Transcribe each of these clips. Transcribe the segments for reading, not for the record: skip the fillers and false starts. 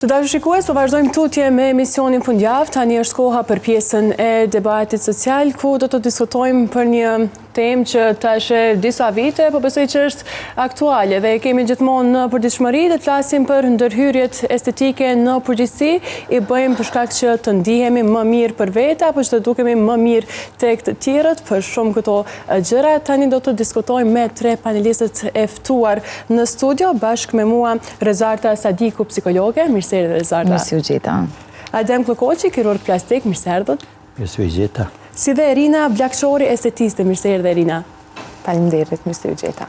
Të dashur shikues, po vazhdojmë tutje me emisionin fundjavë. Tani është koha për pjesën e debatit social, ku do të diskutojmë për një temë që tash disa vite, po besoj që është aktuale dhe kemi gjithmonë në përditshmëri dhe të flasim për ndërhyrjet estetike në përgjithësi, i bëjmë për shkak që të ndihemi më mirë për vete apo që të dukemi më mirë tek të tjerët. Për shumë këto gjëra tani do të diskutojmë me tre panelistët e ftuar në studio, bashkë me mua Rezarta Sadiku, psikologe. Mirëse Rezarta. Mirëse u gjeta. Adem Klokoqi, kirurg plastik. Mirëse erdhët. Mirëse u gjeta. Si dhe Erina Blakshori, estetiste. Mirëse erdhë Erina. Faleminderit, mirëse u gjeta.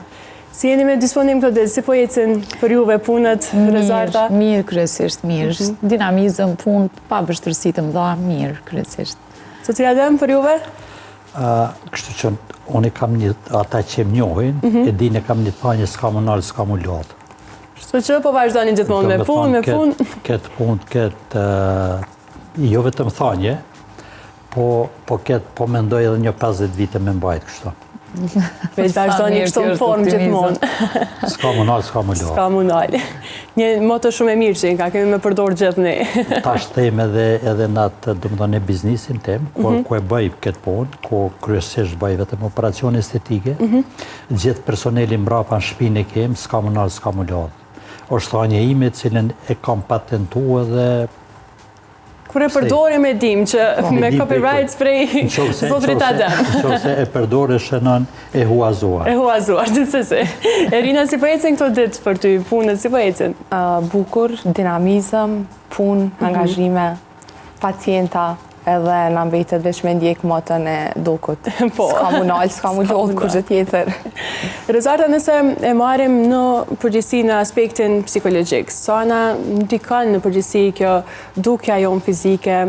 Si jeni me disponim këtë ditë, si po ecën për juve punët, Rezarta? Mirë, kryesisht mirë. Dinamizëm, punë, pa vështirësi të mëdha, mirë, kryesisht. Sot Adem, për juve? Kështu që unë kam një, ata që më njohin, e di ne kam një panje s'ka më nalë, s'ka më lodhë. Kështu që po vazhdoni gjithmonë me punë, Këtë punë, këtë, jo vetëm thanje, po mendoj edhe një 50 vite me mbajt kështu. Veç vazhdoni kështu në formë gjithmonë. S'ka më nalë, s'ka më lodhë. S'ka më nalë. Një moto shumë e mirë që ka, kemi me përdorë gjithë ne. Tash them edhe në atë, domethënë, biznisin tem, ku e bëj këtë punë, ku kryesisht bëj vetëm operacione estetike, gjithë personeli mbrapa në shtëpinë e kem, s'ka më nalë, s'ka më lodhë. Është thënia ime, cilën e kam patentuar dhe kur e përdorim e dim që me copyrights prej zotrit Adem. Nëse e përdoresh e huazuar. E huazuar, gjithsesi. Erina, si po ecën këto ditë për ty, punët, si po ecën? Bukur, dinamizëm, punë, angazhime, pacienta, edhe na mbetet veç me ndjek motën e dukut. S'ka mu nalë, s'ka mu lodhë, kur gjë tjetër. Rezarta, nëse e marim në përgjithësi në aspektin psikologjik, sa na ndikon në përgjithësi kjo dukja jonë fizike,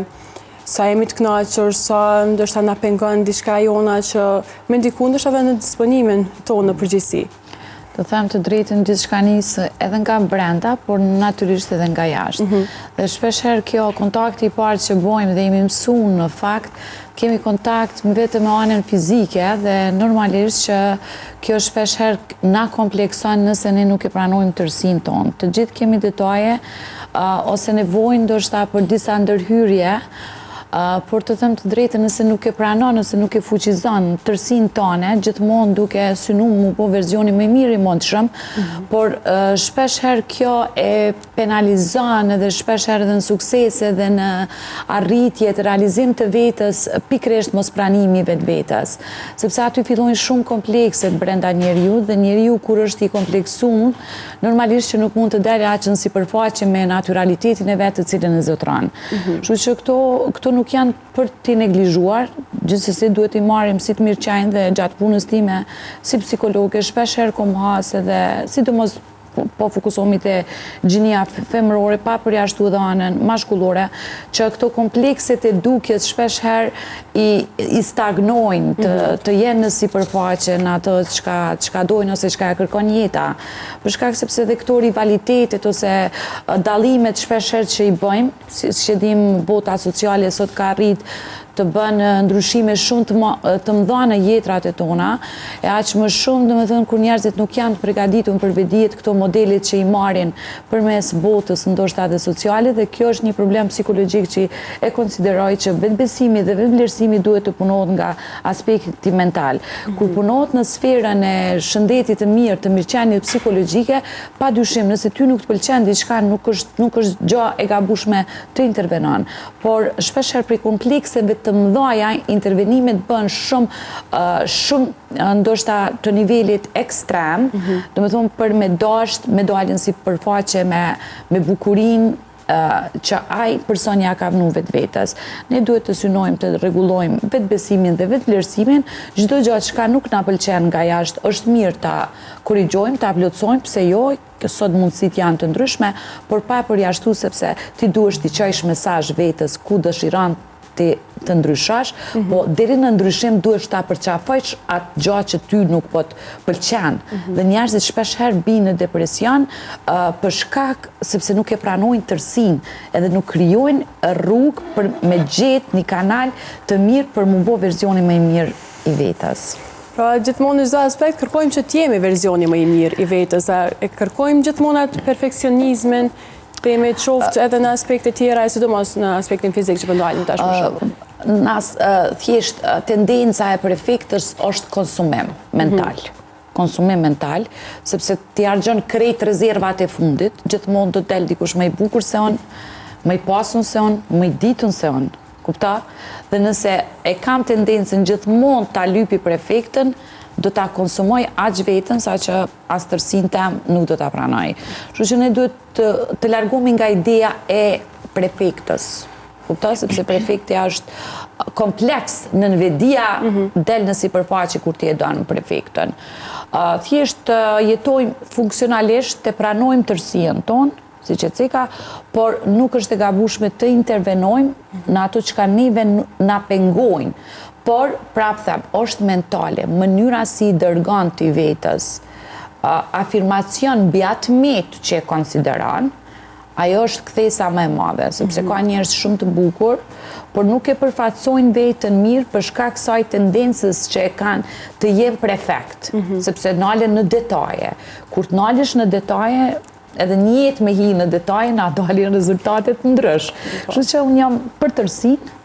sa jemi të kënaqur, sa ndoshta na pengon diçka jona që me ndiku ndoshta edhe në disponimin tonë në përgjithësi. Të them të drejtën, gjithçka nisë edhe nga brenda, por natyrisht edhe nga jashtë. Dhe shpeshherë kjo kontakti i parë që bojmë dhe jemi mësuar në fakt, kemi kontakt vetëm me anën fizike dhe normalisht që kjo shpeshherë na komplekson nëse ne nuk e pranojmë tërësinë tonë. Të gjithë kemi detaje ose nevojë ndoshta për disa ndërhyrje, por të them të drejtën, nëse nuk e pranon, nëse nuk e fuqizon tërsinë tone, gjithmonë duke synu mu po verzioni më i mirë i mundshëm, por shpeshherë kjo e penalizon edhe shpeshherë edhe në suksese dhe në arritje të realizim të vetës, pikërisht mos pranimi vetë vetës. Sepse aty fillojnë shumë komplekset brenda njeriu dhe njeriu kur është i kompleksuar, normalisht që nuk mund të dalë aq në sipërfaqe me naturalitetin e vetë të cilën e zotron. Kështu që këto nuk janë për t'i neglizhuar, gjithsesi duhet i marrim si të mirëqenjë dhe gjatë punës time si psikologe, shpeshherë kom hasë edhe sidomos po fokusohemi te gjinia femërore pa përjashtuar edhe anën mashkullore, që këto komplekset e dukjes shpeshherë i stagnojnë, të jenë në sipërfaqe në atë çka dojnë ose çka e kërkon jeta. Për shkak sepse edhe këto rivalitetet ose dallimet shpeshherë që i bëjmë, siç e dim, bota sociale sot ka arrit të bënë ndryshime shumë të mëdha në jetrat e tona, e aq më shumë, domethënë, kur njerëzit nuk janë të përgatitur për vetdijet këto modelet që i marrin përmes botës ndoshta edhe sociale, dhe kjo është një problem psikologjik që e konsideroj që vetbesimi dhe vetvlerësimi duhet të punohet nga aspekti mental. Kur punohet në sferën e shëndetit të mirë, të mirëqenies psikologjike, padyshim nëse ty nuk të pëlqen diçka, nuk është gjë e gabueshme të intervenon. Por shpeshherë për komplekseve të mëdhaja, intervenimet bën shumë ndoshta të nivelit ekstrem, domethënë për me dalin sipërfaqe me bukurinë që ai person ja ka vënë vetvetes. Ne duhet të synojmë të rregullojmë vetbesimin dhe vetvlerësimin. Çdo gjë që nuk na pëlqen nga jashtë është mirë ta korrigjojmë, ta plotësojmë, pse jo, sot mundësitë janë të ndryshme, por pa përjashtuar, sepse ti duhesh t'i çojsh mesazh vetes ku dëshiron të ndryshosh, po deri në ndryshim duhesh ta përqafojsh atë gjë që ty nuk po të pëlqen. Dhe njerëzit shpeshherë binë në depresion për shkak sepse nuk e pranojnë tërsinë, edhe nuk krijojnë rrugë për me gjetë një kanal të mirë për mu bo versionin më i mirë i vetës. Pra, gjithmonë në çdo aspekt kërkojmë që t'jemi verzioni më i mirë i vetës, e kërkojmë gjithmonë atë perfeksionizmin, themi qoftë edhe në aspekte tjera, e sidomos në aspektin fizik që pëndalim tash për shumë? Thjesht tendenca e prefektës është konsumim mental. Konsumim mental, sepse t'i argjon krejt rezervat e fundit, gjithmonë do t'del dikush më i bukur se unë, më i pasun se unë, më i ditun se unë. Kupta? Dhe nëse e kam tendencën gjithmonë t'a lypi prefektën, do t'a konsumoj aq vetën, sa që as tërsin tem nuk do t'a pranoj. Kështu që ne duhet të largumi nga ideja e prefektës. Kupta? Sepse prefektja është kompleks në nëvedia del në sipërfaqe kur ti e donë prefektën. Thjesht jetojmë funksionalisht të pranojmë tërësien tonë, si që cika, por nuk është e gabueshme të intervenojmë në ato që ka neve na pengojnë. Por, prapë them, është mentale, mënyra si i dërgon t'i vetës, afirmacion mbi atë metë që e konsideron, ajo është kthesa më e madhe, sepse ka njerëz shumë të bukur, por nuk e përfaqësojnë vetën mirë për shkak kësaj tendencës që e kanë të jenë prefekt, sepse nalen në detaje. Kur të nalesh në detaje, edhe një jetë me hi në detaje, na dalin rezultatet ndrysh. Kështu që unë jam për tërësinë,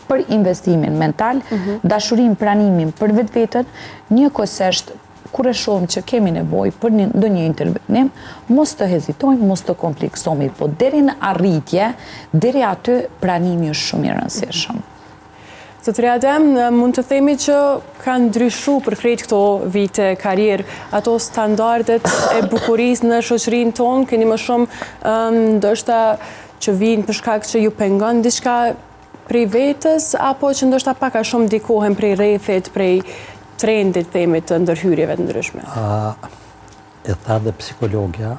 për investimin mental, dashurim, pranimin për vetveten, njëkohësisht kur e shohim që kemi nevojë për ndonjë intervenim, mos të hezitojmë, mos të kompleksohemi, po deri në arritje, deri aty pranimi është shumë i rëndësishëm. Zotëria Adem, mund të themi që kanë ndryshu për krejt këto vite karierë, ato standardet e bukurisë në shoqërinë tonë, keni më shumë ndoshta që vinë për shkak që ju pengon diçka prej vetës, apo që ndoshta pak a shumë ndikohen prej rrethit, prej trendit, themi, të ndërhyrjeve të ndryshme? E tha dhe psikologja,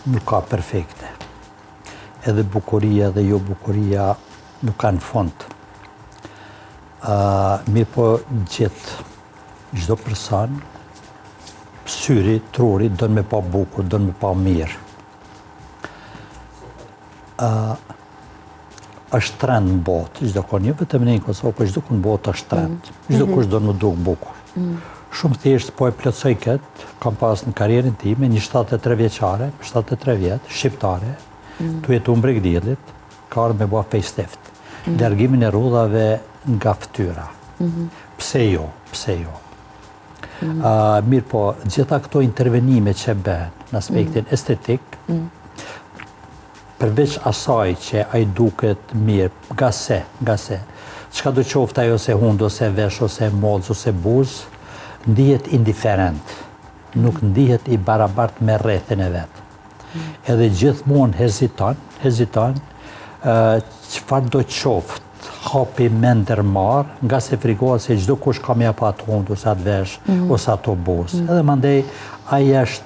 nuk ka perfekte. Edhe bukuria dhe jo bukuria nuk kanë fond. Mirë po gjithë çdo person, syri, truri, do me pa bukur, do me pa mirë. Është trend në botë, çdo kohë, jo vetëm në Kosovë, por çdo kohë në botë është trend. Çdo kush do të duk bukur. Shumë thjesht po e plotësoj këtë, kam pas në karrierën time një 73 vjeçare, 73 vjet, shqiptare, tu jetu në Bregdillit, ka ardhur me bua facelift. Largimin e rrudhave nga fytyra. Pse jo? Mirë po, gjitha këto intervenime që bën në aspektin estetik, përveç asaj që ai duket mirë, nga se, çka do qoftë ajo se hund, ose vesh, ose mollë, ose buzë, ndihet indiferent, nuk ndihet i barabart me rrethin e vet. Edhe gjithmonë heziton, çfarë do qoftë, hapi me ndërmarr, nga se frikohet se çdo kush ka me apat hund, ose atë vesh, ose ato buzë. Edhe mandej ai është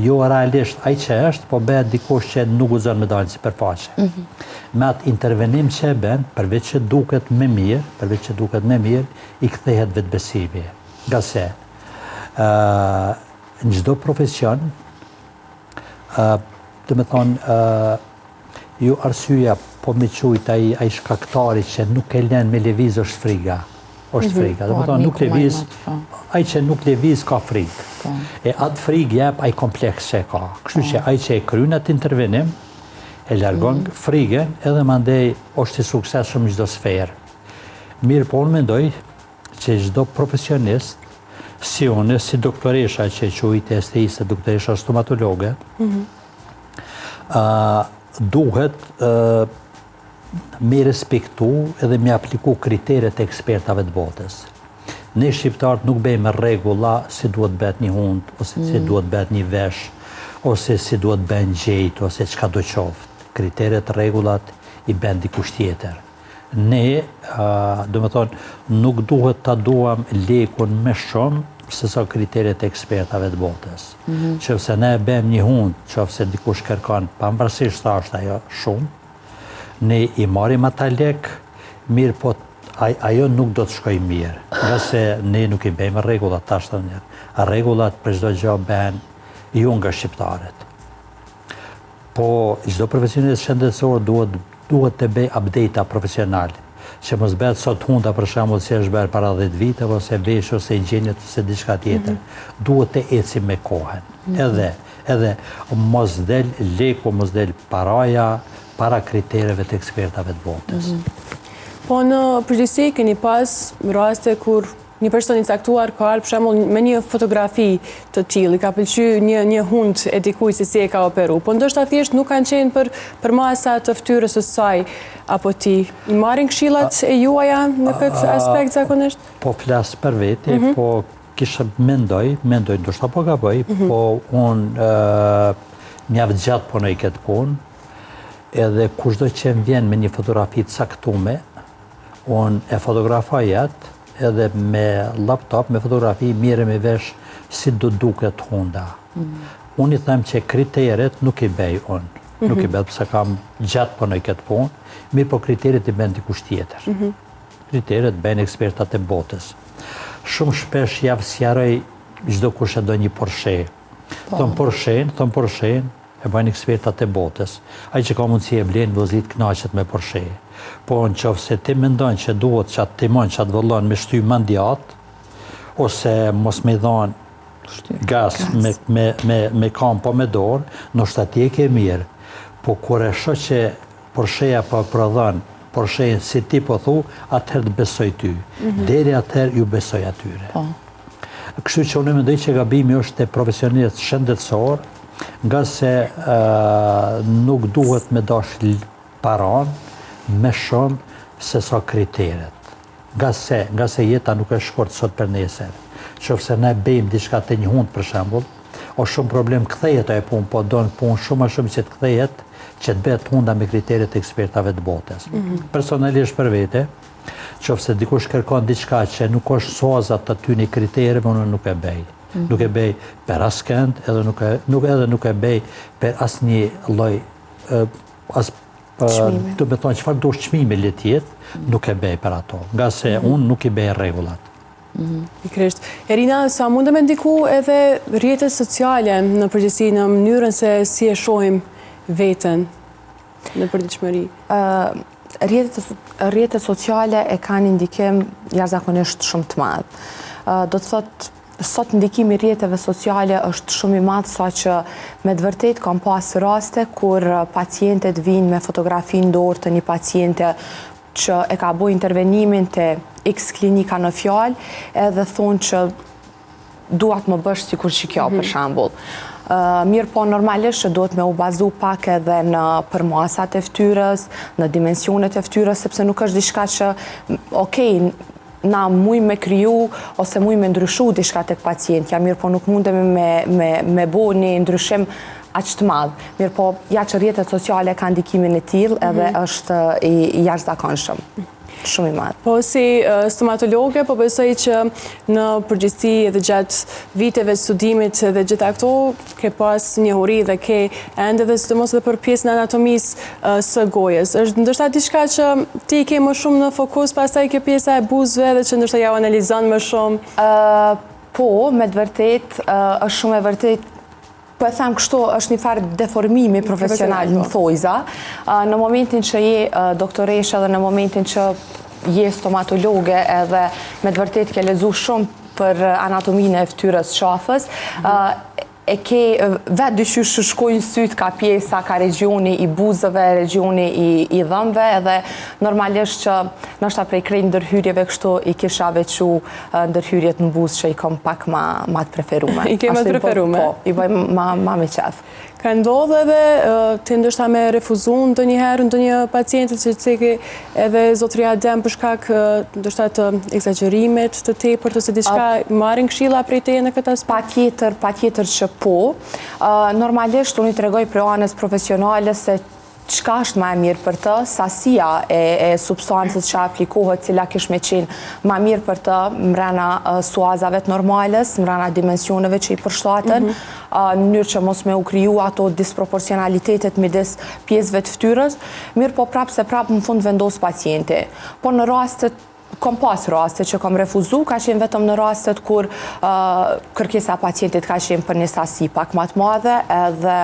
jo realisht ai që është, po bëhet dikush që nuk guxon me dalë sipërfaqe. Me atë intervenim që e bën, përveç që duket më mirë, i kthehet vetbesimi. Nga se në çdo profesion, do të thonë, ju arsyeja po me qujt ai shkaktari që nuk e lën me lëviz është friga. Do të thonë nuk lëviz, ai që nuk lëviz ka frikë. E atë frikë jep ai kompleks që ka. Kështu që ai që e kryen atë intervenim, e largon frikën, edhe mandej është i suksesshëm në çdo sferë. Mirë po unë mendoj që çdo profesionist, si unë, si doktoresha që quhet esteiste, doktoresha stomatologe, duhet me respektu edhe me apliku kriteret e ekspertave të botës. Ne shqiptarët nuk bëjmë rregulla si duhet bëhet një hund, ose si duhet bëhet një vesh, ose si duhet bëhen gjejt, ose çka do qoftë. Kriteret, rregullat i bën dikush tjetër. Ne, do të thonë, nuk duhet ta duam lekun më shumë se sa kriteret e ekspertave të botës. Qofse ne bëjmë një hund, qofse dikush kërkon, pavarësisht sa është ajo shumë, ne i marrim ata lek, mirë po ajo nuk do të shkojë mirë, nga se ne nuk i bëjmë rregullat tash të njërë. Rregullat për çdo gjë bëhen jo nga shqiptarët. Po çdo profesionist shëndetësor duhet të bëj update profesional, që mos bëhet sot hunda për shembull si është bërë para 10 viteve, ose vesh, ose inxhenjet, ose diçka tjetër. Duhet të ecim me kohën. Edhe edhe mos del leku, mos del paraja, para kritereve të ekspertave të botës. Po në përgjithësi keni pas raste kur një person i caktuar ka ardhur për shembull me një fotografi të tillë, ka pëlqyer një hund e dikujt se si e ka operu, po ndoshta thjesht nuk kanë qenë për masa të fytyrës së saj, apo ti i marrin këshillat e juaja në këtë aspekt zakonisht? Po flas për veti, po kisha mendoj, ndoshta po gaboj, po unë mjaft gjatë punoj këtë punë, edhe kushdo që vjen me një fotografi të caktuar, unë e fotografoj atë, edhe me laptop, me fotografi, mire me vesh si do duket hunda. Unë i them që kriteret nuk i bej unë. Nuk i bej, pëse kam gjatë punoj këtë punë, mirë po kriteret i bën dikush tjetër. Kriteret bën ekspertat e botës. Shumë shpesh javë sjaroj çdo kush e do një Porsche. Thon Porsche, e bajnë ekspertat e botës. Ai që ka mundësi e blen vozit kënaqet me Porsche. Po në qoftë se ti mendon që duhet që atë timon që atë vëllon me shty mandjat, ose mos me dhanë gas me kam po me dorë, nështë ati e ke mirë. Po kur e shoh që Porscheja po prodhon Porschein si ti po thu, atëherë të besoj ty. Deri atëherë ju besoj atyre. Kështu që unë mendoj që gabimi është te profesionist shëndetësor, nga se nuk duhet me dash paran me shumë se sa kriteret. Nga se jeta nuk është shkurt sot për nesër. Qofse ne bëjmë diçka të një hund për shembull, o shumë problem kthehet ajo punë, po don punë shumë më shumë që të kthehet, që të bëhet hunda me kriteret e ekspertave të botës. Personalisht për vete, qofse dikush kërkon diçka që nuk është soza të atyre kritereve, unë nuk e bëj. Nuk e bëj për askënd, edhe nuk e bëj për asnjë lloj do me thonë çfarë do çmimi le të jetë, nuk e bëj për ato, nga se unë nuk i bëj rregullat. Pikërisht. Erina, sa mund të me ndiku edhe rrjetet sociale në përgjithësi në mënyrën se si e shohim veten në përditshmëri? Rrjetet sociale e kanë ndikim jashtëzakonisht shumë të madh. Do të thotë sot ndikimi i rrjeteve sociale është shumë i madh, saqë me të vërtetë kam pas raste kur pacientët vinë me fotografi në dorë të një paciente që e ka bërë intervenimin te X klinika në fjalë, edhe thonë që duat më bësh sikur që kjo për shembull. Mirë po normalisht që duhet me u bazu pak edhe në përmasat e fytyrës, në dimensionet e fytyrës, sepse nuk është diçka që na muj me kriju ose muj me ndryshu diçka tek pacientja, mirë po nuk mundemi me bo një ndryshim aq të madh. Mirë po ja që rrjetet sociale ka ndikimin e tillë edhe është i jashtëzakonshëm. Shumë i madh. Po si stomatologe, po besoj që në përgjithësi edhe gjatë viteve të studimit dhe gjitha këto, ke pas njohuri dhe ke ende dhe sidomos edhe për pjesën e anatomisë së gojës. Është ndoshta diçka që ti ke më shumë në fokus, pastaj ke pjesa e buzëve dhe që ndoshta ja analizon më shumë? Po, me të vërtet, është shumë e vërtet. Po e them kështu, është një farë deformimi profesional në thojza. Në momentin që je doktoresha dhe në momentin që je stomatologe edhe me të vërtet ke lexuar shumë për anatominë e fytyrës qafës, e ke vetë dyqysh shkojnë syt ka pjesa, ka regioni i buzëve, regioni i dhëmbëve, edhe normalisht që nështë prej krejt ndërhyrjeve kështu i kisha veçu ndërhyrjet në buzë që i kom pak ma të preferume. I ke ma të preferume? Po, i bëj ma me qef. Ka ndodhë edhe të ndoshta me refuzun të njëherë në të një pacientit që të ceke edhe zotëria dem për shkak ndoshta të exagerimit të tepërt ose diçka marrin këshilla prej teje në këtë aspekt? Patjetër që po. Normalisht unë i tregoj prej anës profesionale se çka është më e mirë për të, sasia e substancës që aplikohet, cila kish me qenë më mirë për të mbrana suazave të normales, mbrana dimensioneve që i përshtaten, në mënyrë që mos me u kriju ato disproporcionalitetet midis pjesëve të fytyrës, mirë po prapë në fund vendos pacienti. Po në rastet kom pas raste që kom refuzu, ka qenë vetëm në rastet kur kërkesa pacientit ka qenë për një sasi pak më të madhe, edhe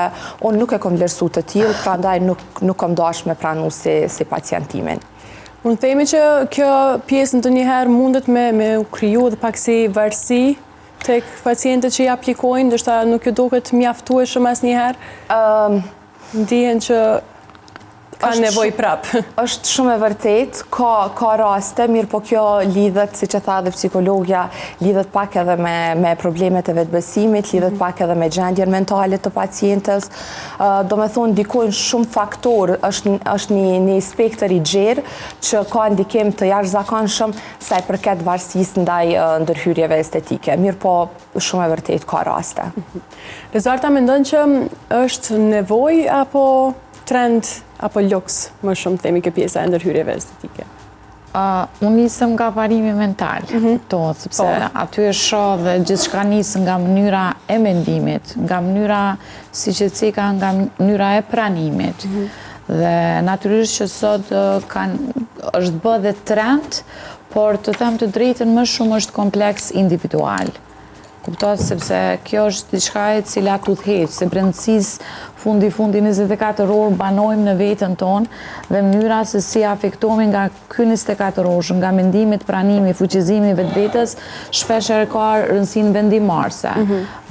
unë nuk e kom vlerësu të tillë, prandaj nuk kom dash me pranu si pacientimin. Unë themi që kjo pjesë ndonjëherë mundet me u kriju dhe pak si varësi tek pacientët që i aplikojnë, ndoshta nuk ju duket mjaftueshëm asnjëherë? Ndihen që kanë nevojë prapë. Është shumë e vërtet, ka raste, mirë po kjo lidhet, si që tha dhe psikologja, lidhet pak edhe me problemet e vetëbesimit, lidhet pak edhe me gjendjen mentale të pacientës. Do me thonë, ndikojnë shumë faktor, është një spektër i gjerë që ka ndikim të jashtëzakonshëm sa i përket varësisë ndaj ndërhyrjeve estetike. Mirë po, shumë e vërtet, ka raste. Rezarta mendon që është nevojë apo trend apo luks më shumë themi kjo pjesa e ndërhyrjeve estetike? Unë nisëm nga parimi mental, sepse aty e shoh dhe gjithçka nis nga mënyra e mendimit, nga mënyra si që cika, nga mënyra e pranimit. Dhe natyrisht që sot është bë dhe trend, por të them të drejtën më shumë është kompleks individual. Kuptohet sepse kjo është diçka e cila tudhet, se brendësisë fundi 24 orë banojmë në vetën tonë dhe mënyra se si afektohemi nga ky 24 orë, nga mendimit, pranimi, fuqizimi i vetvetes, shpeshherë ka rëndësinë vendimarrëse.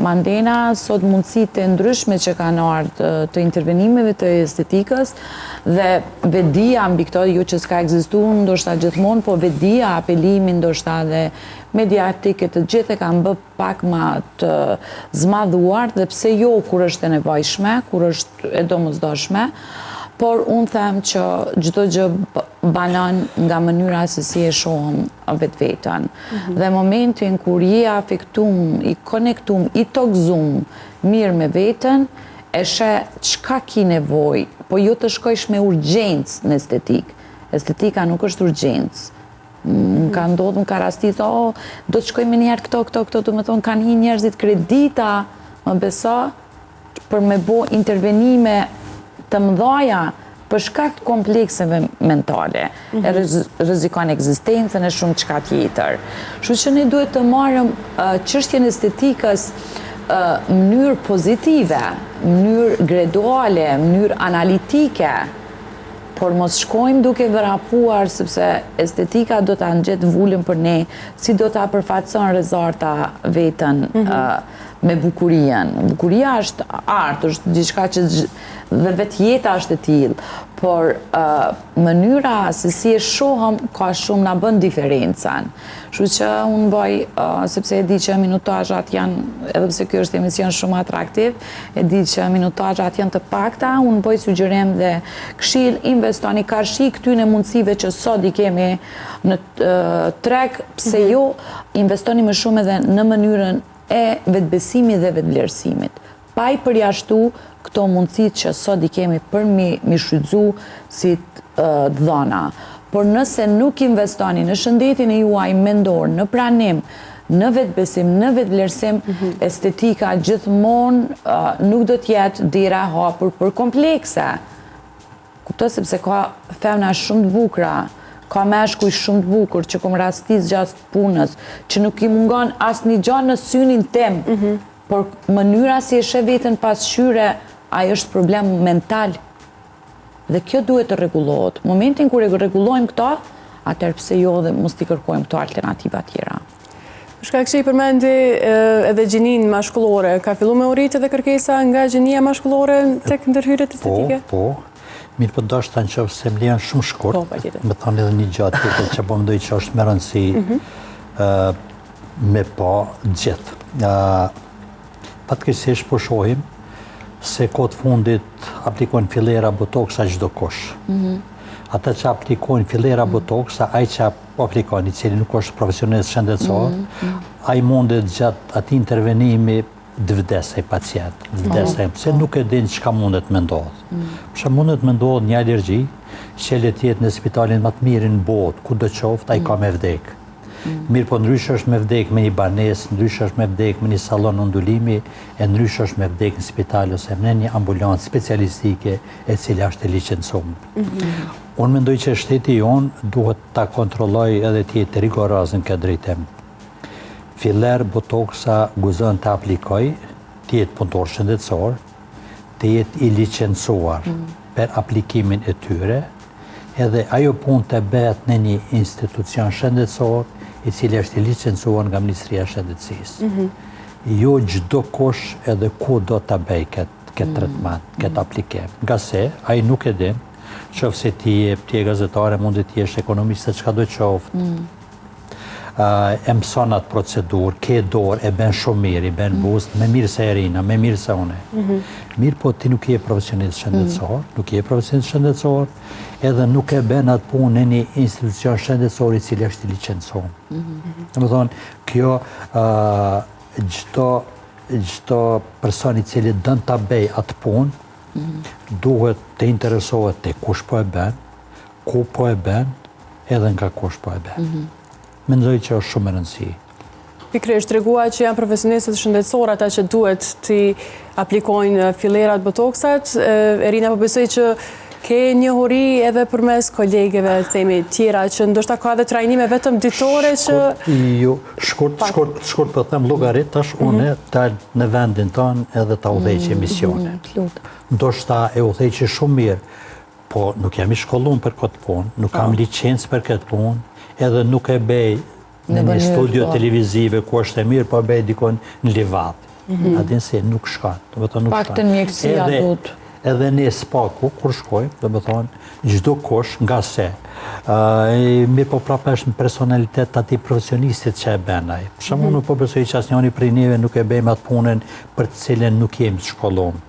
Mandena sot mundësitë e ndryshme që kanë ardhur të intervenimeve të estetikës dhe vetdia mbi këto, jo që s'ka ekzistuar ndoshta gjithmonë, po vetdia, apelimi ndoshta dhe mediatike të gjithë e kanë bë pak ma të zmadhuar dhe pse jo kur është e nevojshme, kur është e domosdoshme, por unë them që çdo gjë banon nga mënyra se si e shohim vetveten. Dhe momentin kur je afektum, i konektum, i tokzum mirë me veten, e sheh çka ki nevojë, po jo të shkojsh me urgjencë në estetik. Estetika nuk është urgjencë. Ka ndodhur, ka rastit, do të shkojmë njerë këto, do me thonë, kanë hi njerëzit kredita, më beso, për me bo intervenime të mëdhaja për shkak të komplekseve mentale, e rrezikon ekzistencën e shumë çka tjetër. Kështu që ne duhet të marrim çështjen e estetikës mënyrë pozitive, mënyrë graduale, mënyrë analitike, por mos shkojmë duke vrapuar, sepse estetika do ta nxjet vulën për ne, si do ta përfaqëson Rezarta veten me bukurien. Bukuria është art, është diçka që dhe vetë jeta është e tillë, por mënyra se si e shohëm ka shumë na bën diferencën. Kështu që unë bëj, sepse e di që minutazhat janë, edhe pse ky është emision shumë atraktiv, e di që minutazhat janë të pakta, unë bëj sugjerim dhe këshill, investoni karshi këtyne mundësive që sot i kemi në treg, pse jo investoni më shumë edhe në mënyrën e vetbesimit dhe vetvlerësimit. Pa i përjashtu këto mundësit që sot i kemi për mi shfrytzu si dhona. Por nëse nuk investoni në shëndetin e juaj mendor, në pranim, në vetbesim, në vetvlerësim, estetika gjithmonë nuk do t'jetë dera hapur për komplekse. Kupto sepse ka femna shumë të bukura, ka meshkuj shumë të bukur që kom rastis gjatë punës, që nuk i mungon asnjë gjë në synin tim, por mënyra si e sheh veten pasqyre, ai është problem mental. Dhe kjo duhet të rregullohet. Momentin kur e rregullojmë këto, atëherë pse jo dhe mos t'i kërkojmë këto alternativa tjera. Për shkak që i përmendi edhe gjininë mashkullore, ka filluar me u rritë edhe kërkesa nga gjinia mashkullore tek ndërhyrjet estetike? Po. Mirë po ndoshta nëse më lejon shumë shkurt, me thonë edhe një gjatë tjetër që po mendoj që është me rëndësi me pa gjithë. Fatkeqësisht po shohim se kohët fundit aplikojnë fillera botoksa çdo kush. Ata që aplikojnë fillera botoksa, ai që aplikon, i cili nuk është profesionist shëndetësor, ai mundet gjatë atij intervenimi të vdesë ai pacient, se nuk e din çka mundet me ndodhë. Për shembull mundet me ndodhë një alergji, që le të jetë në spitalin më të mirë në botë, kudo qoftë, ai ka me vdek. Mirë po ndryshë është me vdek me një banesë, ndryshë është me vdek me një sallon undulimi, e ndryshë është me vdek në spital ose me një ambulancë specialistike e cila është e licencuar. Unë mendoj që shteti jonë duhet ta kontrolloj edhe të jetë rigoroz në këtë drejtim. Filler botoksa guzon të aplikoj, të jetë punëtor shëndetësor, të jetë i licencuar për aplikimin e tyre, edhe ajo punë të bëhet në një institucion shëndetësor, i cili është i licencuar nga Ministria e Shëndetësisë. Jo çdo kush edhe ku do ta bëj këtë tretman, këtë aplikim. Nga se ai nuk e din, qofse ti je gazetare, mund të jesh ekonomist, çka do të qoftë. E mëson atë procedurë, ke dorë, e ben shumë mirë, i ben buzë, me mirë se Erina, me mirë se une. Mirë po ti nuk je profesionist shëndetësor, edhe nuk e ben atë punë në një institucion shëndetësor i cili është i licencuar. Dhe më thonë, kjo çdo person i cili dën ta bëj atë punë, duhet të interesohet te kush po e bën, ku po e bën, edhe nga kush po e bën. Mendoj që është shumë e rëndësishme. Pikërisht, tregua që janë profesionistët shëndetësor ata që duhet të aplikojnë fillerat, botoksat. Erina, po besoj që ke njohuri edhe përmes kolegeve, themi tjera, që ndoshta ka edhe trajnime vetëm ditore që... Jo, shkurt po them llogarit, tash unë dal në vendin tonë edhe ta udhëheq emisione. Ndoshta e udhëheq shumë mirë, po nuk jam i shkolluar për këtë punë, nuk kam licencë për këtë punë, edhe nuk e bëj në një studio televizive ku është e mirë, po bëj dikon në livat. Atin se nuk shkan. Pak të mjekësia duhet. Edhe ne spaku, kur shkojmë, dhe më thonë, çdo kush nga se. Mirë po prapë është në personalitet të ati profesionistit që e benaj. Për shumë nuk po besoj që asnjëri prej neve nuk e bëjmë atë punën për të cilën nuk jemi të shkollum.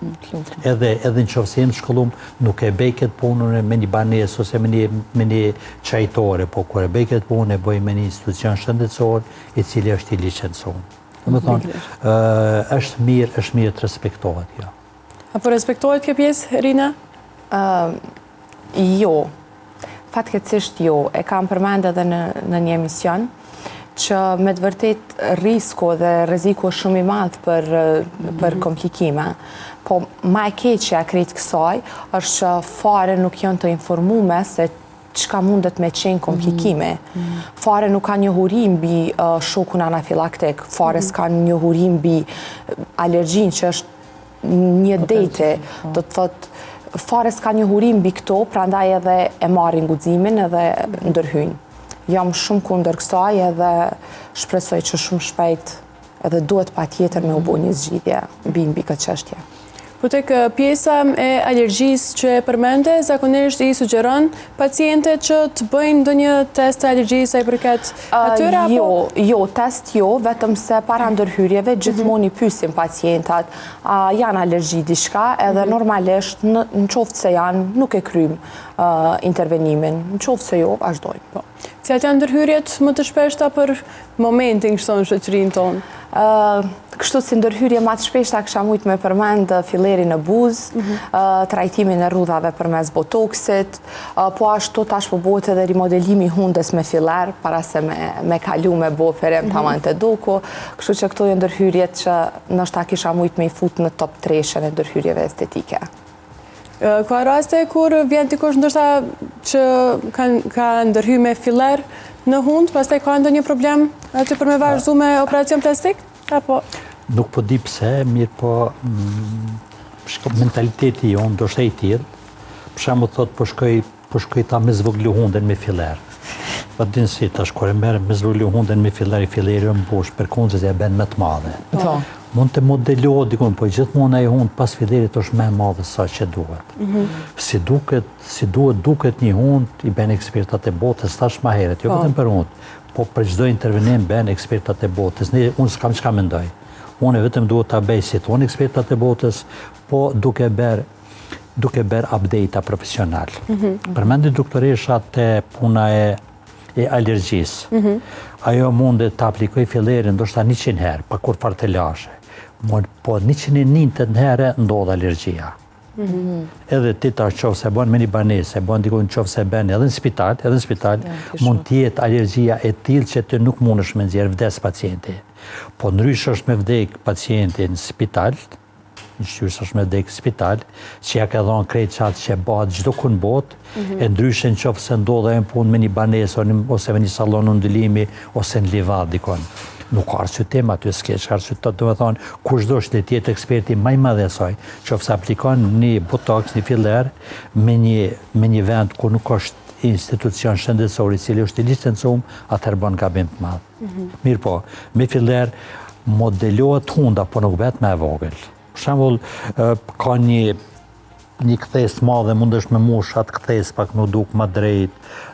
Edhe në qoftë se jemi të shkollum, nuk e bëj këtë punën me një banesë ose me një qajtore, po kur e bëj këtë punë e bëj me një institucion shëndetësor i cili është i licencuar. Dhe më thonë, është mirë të respektohet, jo. Apo respektohet kjo pjesë, Rina? Jo. Fatkeqësisht jo. E kam përmend edhe në një emision që me të vërtet risku dhe rreziku është shumë i madh për komplikime. Po më e keqja krejt kësaj është që fare nuk janë të informuar se çka mundet me qenë komplikime. Fare nuk ka njohuri mbi shokun anafilaktik, fare s'ka njohuri mbi alergjinë që është një dete, do të thotë, fare s'ka njohuri mbi këto, prandaj edhe e marrin guximin edhe ndërhyjnë. Jam shumë kundër kësaj edhe shpresoj që shumë shpejt edhe duhet patjetër me u bë një zgjidhje mbi këtë çështje. Po tek pjesa e alergjisë që e përmende, zakonisht i sugjeron pacientët që të bëjnë ndonjë test të alergjisë sa i përket atyre apo? Jo, test jo, vetëm se para ndërhyrjeve gjithmonë i pyesim pacientat, a janë alergji diçka, edhe normalisht në qoftë se janë, nuk e kryjm intervenimin, në qoftë se jo, vazhdojmë. Cilat janë ndërhyrjet më të shpeshta për momentin kështu në shoqërinë tonë? Kështu si ndërhyrje më të shpeshta kisha mujt me përmend fillerin në buzë, trajtimin e rrudhave përmes botoksit, po ashtu tash po bëhet edhe rimodelimi i hundës me filler para se me kalu me bo ferem tamam të duku, kështu që këto janë ndërhyrjet që ndoshta kisha mujt me i fut në top 3-shën e ndërhyrjeve estetike. Ka raste kur vjen dikush ndoshta që ka ndërhyr me filler në hund, pastaj ka ndonjë problem aty për me vazhdu me operacion plastik? Apo? Nuk po di pse, mirë po mentaliteti jonë ndoshta i tillë. Për shembull thotë po shkoj ta me zvoglu hunden me filler. Po din si tash kur e merr me zvoglu hunden me filler, filleri më bosh përkundër e bën më të madhe. Mund të modelohet dikon, po gjithmonë ai hund pas fillerit është më e madhe sa që duhet. Si duket një hund i bën ekspertat e botës tash më herët, jo vetëm për hund, po për çdo intervenim bën ekspertat e botës. Unë s'kam çka mendoj. Unë vetëm duhet ta bëj si thon ekspertat e botës, po duke bër update profesional. Përmendi doktoresha te puna e alergjisë. Ajo mund të aplikoj fillerin ndoshta 100 herë, pa kur fare të lashe. Po 101 herë ndodh alergjia. Edhe ti tash qoftë se bën me një banesë, bën diku qoftë se bën edhe në spital, mund të jetë alergjia e tillë që ti nuk mundesh me nxjerr vdes pacienti. Po ndrysh është me vdek pacienti në spital, që ja ka dhënë krejt qatë që bëhet çdo ku në botë, e ndryshe në qoftë se ndodh ajo punë me një banesë ose me një sallon undëlimi ose në livat dikon. Nuk ka arsye tema aty skeç, arsye do të thonë kushdo që të jetë eksperti më i madh asaj, qoftë aplikon një botox, një filler me një vend ku nuk është institucion shëndetësor i cili është i licencum, atëherë bën gabim të madh. Mirë po, me filler modelohet hunda, po nuk vetë me e vogël. Për shembull, ka një kthes madhe, mundesh me mush atë kthes pak më duk më drejt,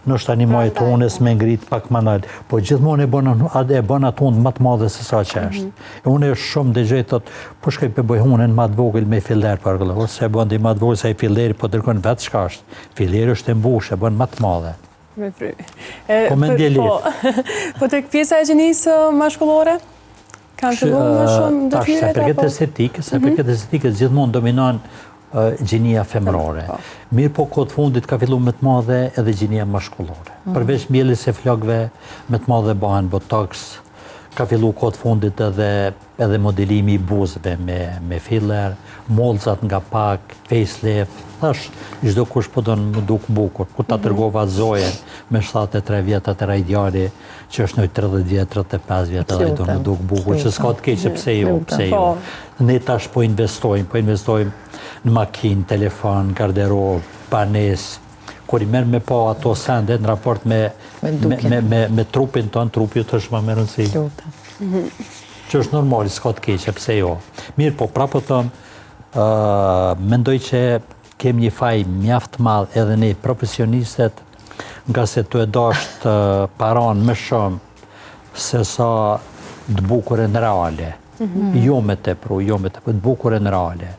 nështë tani majtë hunës me ngrit pak më nalt, po gjithmonë e bën atë hundë më të madhe se sa që është. E unë shumë dëgjoj thot, po shkoj pe bëj hunën më të vogël me filler për gëllë, ose e bën di më të vogël se ai filleri po dërgon vetë çka është. Filleri është e mbush, e bën më të madhe. Me fry. Po me ndjelit. Po tek pjesa e gjinisë mashkullore? Kanë të bëjnë më shumë dëtyret? Se përket estetikës gjithmonë dominon gjinia femrore. Mirë po kohët fundit ka fillu me të madhe edhe gjinia mashkullore. Përveç mjellis e flokëve, me të madhe bëhen botox, ka fillu kohët fundit edhe modelimi i buzëve me filler, molzat nga pak, facelift, thash, çdo kush po don më duk bukur. Kur ta tërgova Zojen me 73 vjet atë ideali që është në 30 vjet, 35 vjet edhe do më duk bukur, që s'ka të keqe pse jo. Ne tash po investojmë në makinë, telefon, garderob, banesë, kur i merr me pa ato sende në raport me trupin ton, trupi është më me rëndësi. Që është normal, s'ka të keqe, pse jo. Mirë, po prapë thëm, mendoj që kem një faj mjaft madh edhe ne profesionistet, nga se të edasht paran më shumë se sa të bukurën reale. Jo me tepru, të bukurën reale.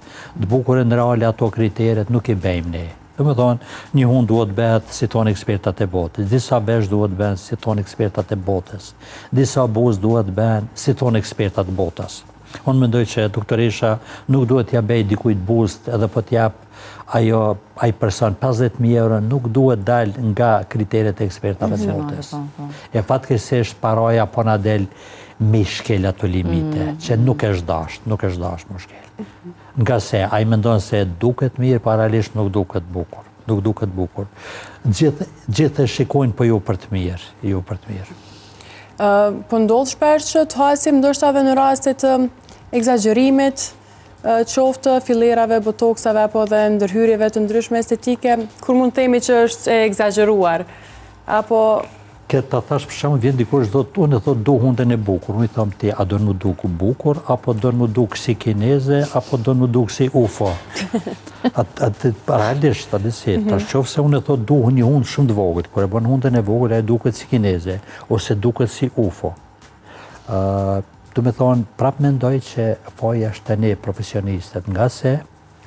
Të bukurën reale ato kriteret nuk i bejmë ne. Dhe me thonë, një hund duhet bëhet si tonë ekspertat e botës, disa vesh duhet bëhen si tonë ekspertat e botës, disa buz duhet bëhen si tonë ekspertat e botës. Unë mendoj që doktoresha nuk duhet t'ja bej dikujt buzët edhe po t'jap ai person 50.000 euro nuk duhet dal nga kriteret e ekspertave të botës. E fatkeqësisht paraja po na del me shkel ato limite, që nuk është dash më shkel. Nga se ai mendon se duket mirë, paralelisht nuk duket bukur. Gjithë e shikojnë po jo për të mirë. Po ndodh shpesh që të hasim ndoshta edhe në raste të egzagerimit, qoftë fillerave, botoksave apo dhe ndërhyrjeve të ndryshme estetike, kur mund të themi që është e egzageruar, apo... Këta thash për shembull vjen dikush unë thot du hundën e bukur, unë i them ti a do më duk bukur apo do më duk si kineze apo do më duk si UFO. Atë paralelisht si, tash qofse unë thot du një hund shumë të vogël, kur e bën hundën e vogël ai duket si kineze ose duket si UFO. Do të thonë prap mendoj që faja është ne profesionistët, nga se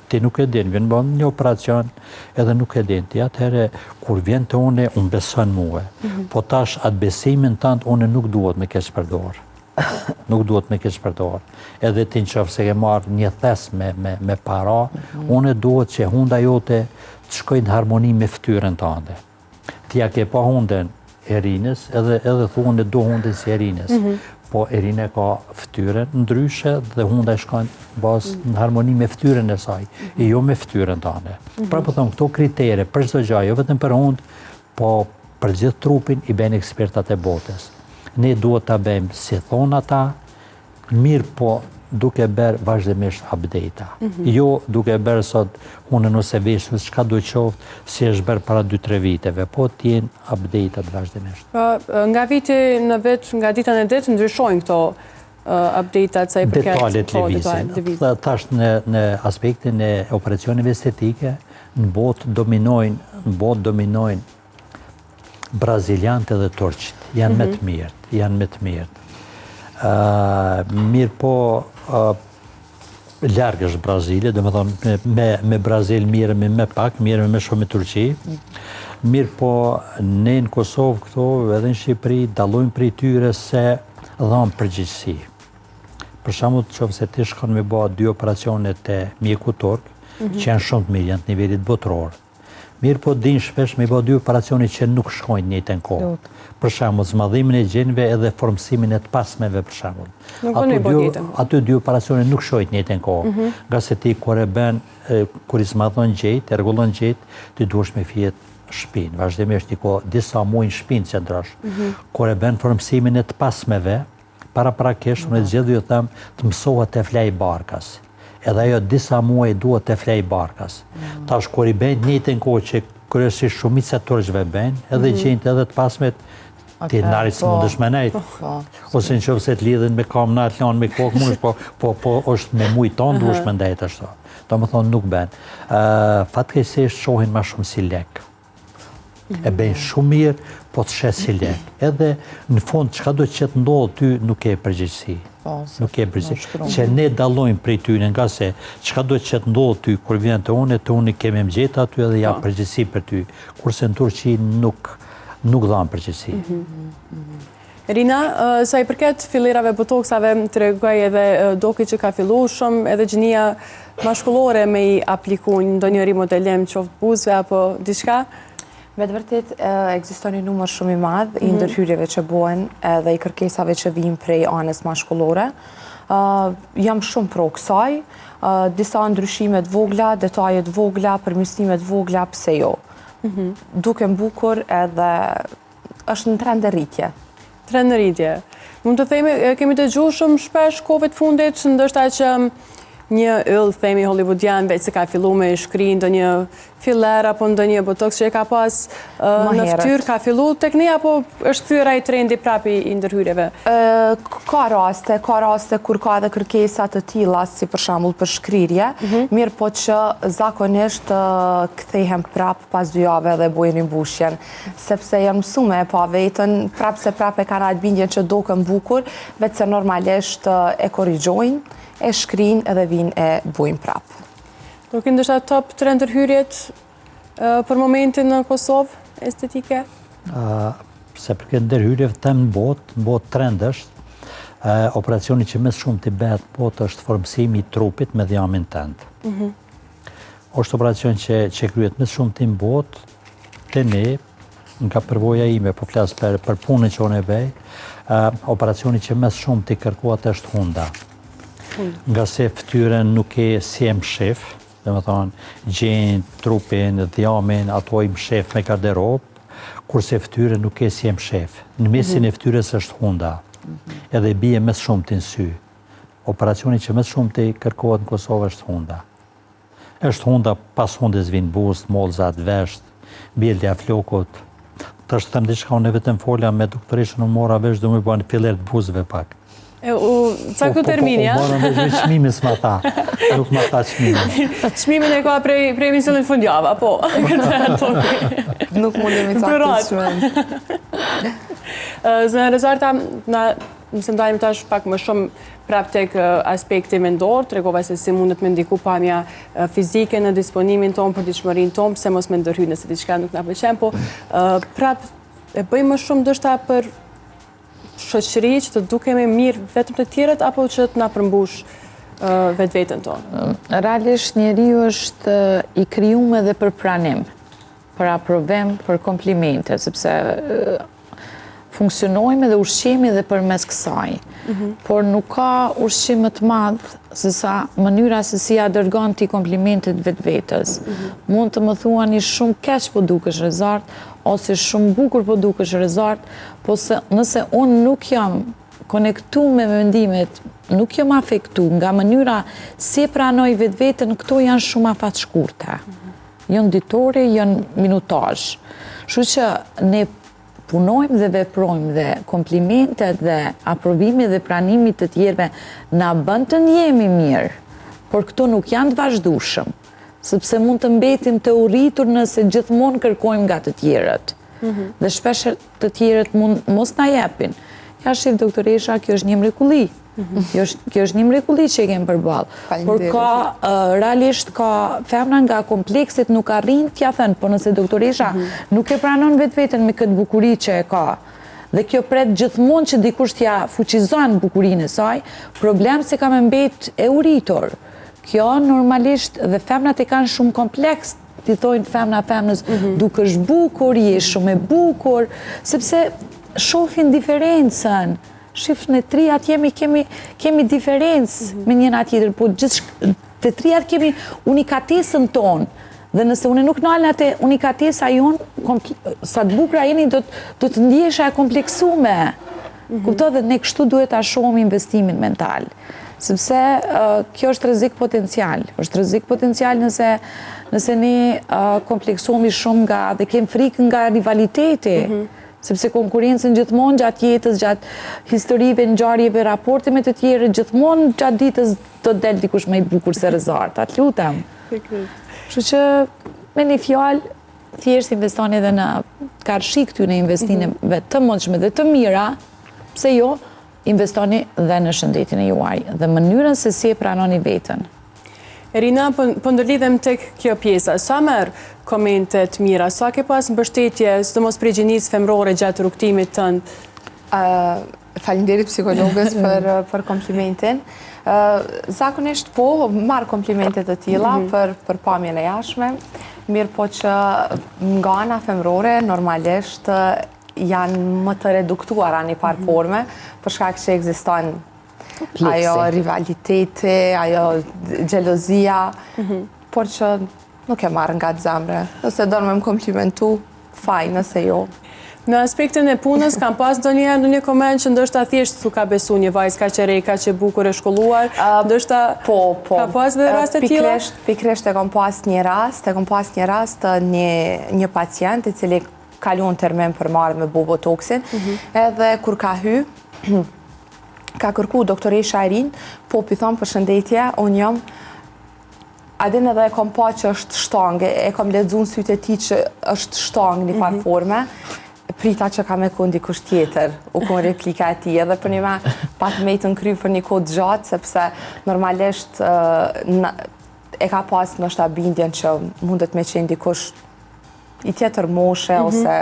ti nuk e din, vjen bën një operacion edhe nuk e din ti, atëherë kur vjen te unë beson mua. Po tash atë besimin tënd unë nuk duhet me keq përdor. Edhe ti nëse ke marrë një thes me para, unë duhet që hunda jote të shkojë në harmoni me fytyrën tënde. Ti ja ke pa hundën e rinës, edhe thonë do hundën si e rinës. Po Erina ka fytyrën ndryshe dhe hunda shkon bazë në harmoni me fytyrën e saj, e jo me fytyrën tënde. Pra po them këto kritere për çdo gjë, jo vetëm për hundë, po për gjithë trupin i bën ekspertat e botës. Ne duhet ta bëjmë si thon ata, mirë po duke bërë vazhdimisht update-a. Jo duke bërë sot hunën ose veshën, çka do qoftë, si është bërë para 2-3 viteve, po t'jenë update-at vazhdimisht. Nga viti në vit, nga dita në ditë ndryshojnë këto update-at sa i përket detalet lëvizin. Tash në aspektin e operacioneve estetike, në botë dominojnë brazilianët edhe turqit. Janë me të mirët. Mirë po largë është Brazili, dhe me thonë me Brazil mirëmi me pak, mirëmi me shumë i Turqi. Mirë po ne në Kosovë këto edhe në Shqipëri dallojmë prej tyre se dhamë përgjegjësi. Për shembull, nëse ti shkon me bë 2 operacione te mjeku turk, që janë shumë të mirë, janë të nivelit botror. Mirë po din shpesh me bë 2 operacione që nuk shkojnë në njëjtën kohë. Për shembull, zmadhimin e gjenëve edhe formësimin e të pasmeve për shembull. Ato 2 operacione nuk shojnë në njëjtën kohë. Nga se ti kur i zmadhon gjetë, e rregullon gjetë, ti duhesh me fjet shpinë. Vazhdimisht disa muaj në shpinë qëndrosh. Kur e bën formësimin e të pasmeve, para kesh unë zgjedh ju them të mësohet të flaj barkas. edhe ajo disa muaj duhet të flej barkas. Tash kur i bëjnë njëjtën kohë që kryesisht shumica e turistëve bëjnë, edhe gjejnë edhe të pasmet ti narit së mundesh me nejtë. Ose në qofë se të lidhen me kam natë lanë me kokë mundesh, po është me mujtë tonë duhesh me ndajtë ashtu. Do më thonë nuk ben. Fatkeqësisht shohin ma shumë si lek. E bëjnë shumë mirë, po të shes si lek. Edhe në fund, çka do që të ndodhë ty, nuk e përgjegjësi. Nuk e përgjegjësi. Që ne dallojmë prej tyne, nga se çka do që të ndodhë ty, kur vjen të unë kemi mëgjet aty edhe ja përgjegjësi për ty. Kurse në Turqi nuk dhanë përgjegjësi. Rina, sa i përket fillirave botoksave, të regoj edhe doki që ka fillu shumë edhe gjënia mashkullore me i apliku në ndonjë rimodelim qoftë buzëve apo diçka? Me të vërtet, ekziston një numër shumë i madh i ndërhyrjeve që bëhen edhe i kërkesave që vijnë prej anës mashkullore. Jam shumë pro kësaj, disa ndryshimet vogla, detajet vogla, përmirësimet vogla, pse jo. Duke bukur edhe është në trend e rritje. Trend e rritje. Mund të themi, kemi dëgjuar shumë shpesh kohëve të fundit, ndoshta që një yll, themi hollywoodian, veç se ka fillu me shkri ndonjë filler apo ndonjë botox që e ka pas në fytyrë, ka fillu tek ne apo është kthyer ai trendi prapi i ndërhyrjeve? Ka raste kur ka edhe kërkesa të tilla, si për shembull për shkrirje, mirë po që zakonisht kthehen prap pas 2 javë dhe bojnë mbushjen, sepse jam mësuar e pa veten, prap e kanë atë bindjen që duken bukur, veç se normalisht e korrigjojnë, e shkrin edhe vinë e bujnë prap. Do kënë dështa top 3 ndërhyrjet për momentin në Kosovë, estetike? Se përket ndërhyrjeve tem në botë trend është, operacioni që mes shumë të bëhet botë është formësimi i trupit me dhjamin tënd. është operacion që kryet mes shumë të në botë, të ne, nga përvoja ime, po flasë për punën që unë e bëj, operacioni që mes shumë të kërkuat është hunda. Nga se fytyrën nuk e si e mshef, dhe më thonë, gjenë, trupin, dhjamin, ato i mshef me garderobë, kurse fytyrën nuk e si e mshef. Në mesin e fytyrës është hunda, edhe bie mes shumë të në sy. Operacioni që mes shumë të kërkohet në Kosovë është hunda. është hunda, pas hundës vinë buzë, molzat, vesht, bjellja, flokut. Të është them diçka, unë vetëm folja me doktorishën, unë mora vesh dhe më bënë fillet buzëve pak. Sa këtë termini, ja? Mora vesh me shmimi s'ma ta, nuk ma ta shmimi. Shmimin e ka prej emisionin fundjava, po. Nuk mundemi caktis shmim. Zënë Rezarta, nëse ndajmë tash pak më shumë prap tek aspekti mendor, tregova se si mundet me ndiku pamja fizike në disponimin tonë për diçmërinë tonë, pse mos me ndërhyjë nëse diçka nuk na pëlqen, po prap e bëjmë më shumë ndoshta për shoqëri që të dukemi mirë vetëm të tjerët apo që të na përmbush vetveten tonë. Realisht njeriu është i krijuar edhe për pranim, për aprovim, për komplimente, sepse funksionojmë dhe ushqemi dhe përmes kësaj. Por nuk ka ushqim më të madh se sa mënyra se si ja dërgon ti komplimentet vetvetes. Mund të më thuani shumë keq po dukesh Rezart, ose shumë bukur po dukesh Rezart, po nëse unë nuk jam konektu me mendimet, nuk jam afektu nga mënyra si pranoj vetveten, këto janë shumë afat shkurte. Janë ditore, janë minutazh. Kështu që ne punojmë dhe veprojmë dhe komplimentet dhe aprovimi dhe pranimi të tjerëve na bën të ndjehemi mirë, por këto nuk janë të vazhdueshëm, sepse mund të mbetim të urritur nëse gjithmonë kërkojmë nga të tjerët. Dhe shpesh të tjerët mund mos na japin. Ja shif doktoresha, kjo është një mrekulli. Kjo është një mrekulli që e kemë përballë. Por realisht ka femra nga komplekset nuk arrin t'ja thënë, po nëse doktoresha nuk e pranon vetveten me këtë bukuri që e ka, dhe kjo pret gjithmonë që dikush t'ja fuqizon bukurinë e saj, problem se ka me mbet e uritur. Kjo normalisht dhe femrat e kanë shumë kompleks, t'i thojnë femnës dukesh bukur, je shumë e bukur, sepse shohin diferencën. Shif në trijat kemi diferencë me njëna tjetër, po të trijat kemi unikatesën tonë. Dhe nëse unë nuk nalën atë unikatesa jonë, sa të bukra jeni do të ndjesha e kompleksume. Kupto dhe ne kështu duhet ta shohim investimin mental. sepse kjo është rrezik potencial. Është rrezik potencial nëse ne kompleksohemi shumë dhe kem frikë nga rivaliteti, sepse konkurencën gjithmonë gjatë jetës, gjatë historive, ngjarjeve, raporte me të tjerë, gjithmonë gjatë ditës do del dikush më i bukur se rrezart. Atë lutem. Kështu që me një fjalë, thjesht investoni edhe në karshi këtyre investimeve të mundshme dhe të mira, pse jo, investoni dhe në shëndetin e juaj dhe mënyrën se si e pranoni veten. Erina, po ndërlidhem tek kjo pjesa. Sa merr komente të mira, sa ke pas mbështetje, sidomos prej gjinisë femrore gjatë rrugtimit tënd? Faleminderit psikologës për komplimentin. Zakonisht po, marr komplimente të tilla për pamjen e jashtme, mirë po që nga ana femrore normalisht janë më të reduktuara në farë forme, për shkak që ekziston ajo rivaliteti, ajo xhelozia, por që nuk e marr nga zemra. Nëse do më komplimentu, fajn, nëse jo. Në aspektin e punës, kam pas ndonjë koment që ndoshta thjesht thu ka besu një vajzë kaq e re, kaq e bukur e shkolluar, ndoshta ka pas dhe raste të tilla? Pikërisht e kam pas një rast të një pacient i cili kalon termin për marrë me bobotoksin, edhe kur ka hy, ka kërku doktoresha Irin, po pi thonë për shëndetje, unë jam adin edhe e kom pa që është shtangë, e kom lexuar në sytë e tij që është shtangë një farë forme, prita që ka me konë dikush tjetër, u konë replika e ti, edhe për një me pat me të nkry për një kohë gjatë, sepse normalisht e ka pas nështë bindjen që mundet me qenë dikush i tjetër moshe, ose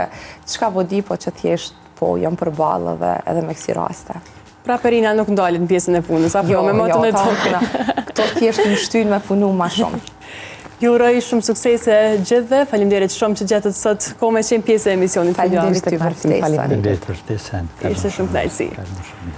qka po di, po që thjesht po jam përballë edhe me kësi raste. Pra Perina nuk ndalin pjesën e punës, apo me motën e tokë. Këto thjesht më shtynë me punu ma shumë. Ju uroj shumë suksese gjithve, faleminderit shumë që gjetët sot kohë me qenë pjesë e emisionit. Faleminderit ty për ftesën. Faleminderit për ftesën. Ishte shumë kënaqësi.